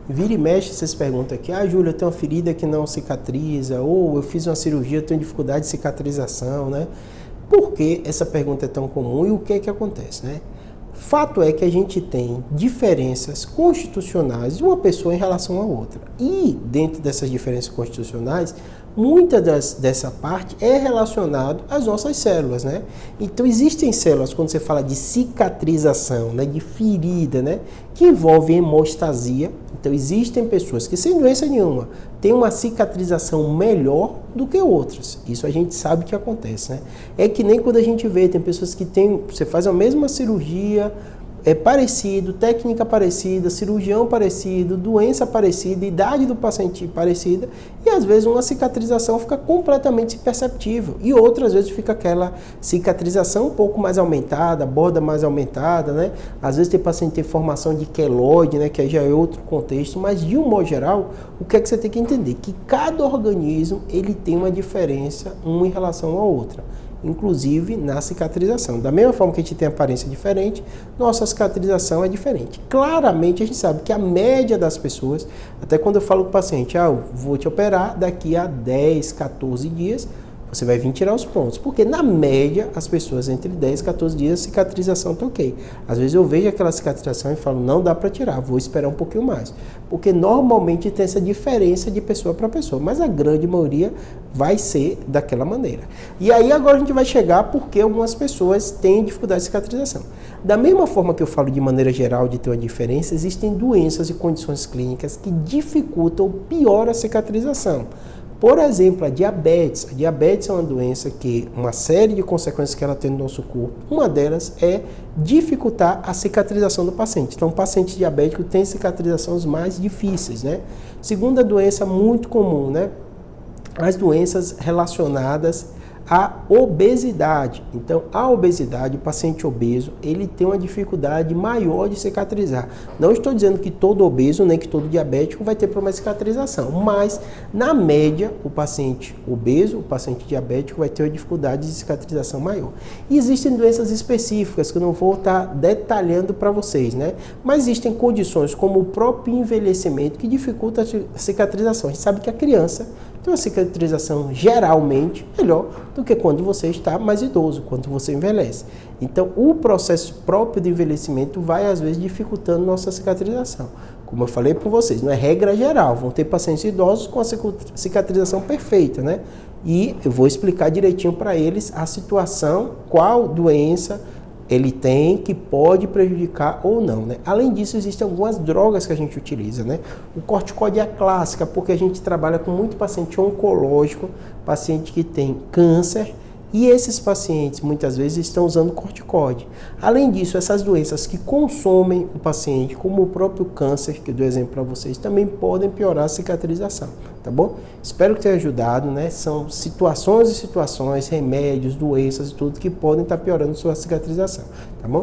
Vira e mexe, vocês perguntam aqui, Júlia, eu tenho uma ferida que não cicatriza, ou eu fiz uma cirurgia, eu tenho dificuldade de cicatrização, né? Por que essa pergunta é tão comum e o que é que acontece, né? Fato é que a gente tem diferenças constitucionais de uma pessoa em relação à outra. E dentro dessas diferenças constitucionais, dessa parte é relacionado às nossas células, né? Então existem células, quando você fala de cicatrização, né, de ferida, né, que envolve hemostasia. Então existem pessoas que sem doença nenhuma têm uma cicatrização melhor do que outras. Isso a gente sabe que acontece, né? É que nem quando a gente vê, tem pessoas que você faz a mesma cirurgia, é parecido, técnica parecida, cirurgião parecido, doença parecida, idade do paciente parecida, e às vezes uma cicatrização fica completamente imperceptível, e outras vezes fica aquela cicatrização um pouco mais aumentada, borda mais aumentada, né? Às vezes tem paciente que tem formação de queloide, né? Que já é outro contexto, mas de um modo geral, o que é que você tem que entender? Que cada organismo, ele tem uma diferença, uma em relação à outra, inclusive na cicatrização. Da mesma forma que a gente tem aparência diferente, nossa cicatrização é diferente. Claramente a gente sabe que a média das pessoas, até quando eu falo com o paciente, eu vou te operar daqui a 10, 14 dias, você vai vir tirar os pontos. Porque na média, as pessoas entre 10 e 14 dias, a cicatrização está ok. Às vezes eu vejo aquela cicatrização e falo, não dá para tirar, vou esperar um pouquinho mais. Porque normalmente tem essa diferença de pessoa para pessoa, mas a grande maioria vai ser daquela maneira. E aí agora a gente vai chegar porque algumas pessoas têm dificuldade de cicatrização. Da mesma forma que eu falo de maneira geral de ter uma diferença, existem doenças e condições clínicas que dificultam ou pioram a cicatrização. Por exemplo, a diabetes. A diabetes é uma doença que, uma série de consequências que ela tem no nosso corpo, uma delas é dificultar a cicatrização do paciente. Então, o paciente diabético tem cicatrizações mais difíceis, né? Segunda doença muito comum, né? As doenças relacionadas à obesidade. Então, a obesidade, o paciente obeso, ele tem uma dificuldade maior de cicatrizar. Não estou dizendo que todo obeso, nem que todo diabético vai ter problema de cicatrização, mas, na média, o paciente obeso, o paciente diabético vai ter uma dificuldade de cicatrização maior. E existem doenças específicas que eu não vou estar detalhando para vocês, né? Mas existem condições como o próprio envelhecimento que dificulta a cicatrização. A gente sabe que a criança tem uma cicatrização geralmente melhor do que quando você está mais idoso, quando você envelhece. Então, o processo próprio de envelhecimento vai, às vezes, dificultando nossa cicatrização. Como eu falei para vocês, não é regra geral, vão ter pacientes idosos com a cicatrização perfeita, né? E eu vou explicar direitinho para eles a situação, qual doença ele tem que pode prejudicar ou não, né? Além disso, existem algumas drogas que a gente utiliza, né? O corticoide é a clássica, porque a gente trabalha com muito paciente oncológico, paciente que tem câncer, e esses pacientes muitas vezes estão usando corticoide. Além disso, essas doenças que consomem o paciente, como o próprio câncer, que eu dou exemplo para vocês, também podem piorar a cicatrização, tá bom? Espero que tenha ajudado, né? São situações e situações, remédios, doenças e tudo que podem estar piorando sua cicatrização, tá bom?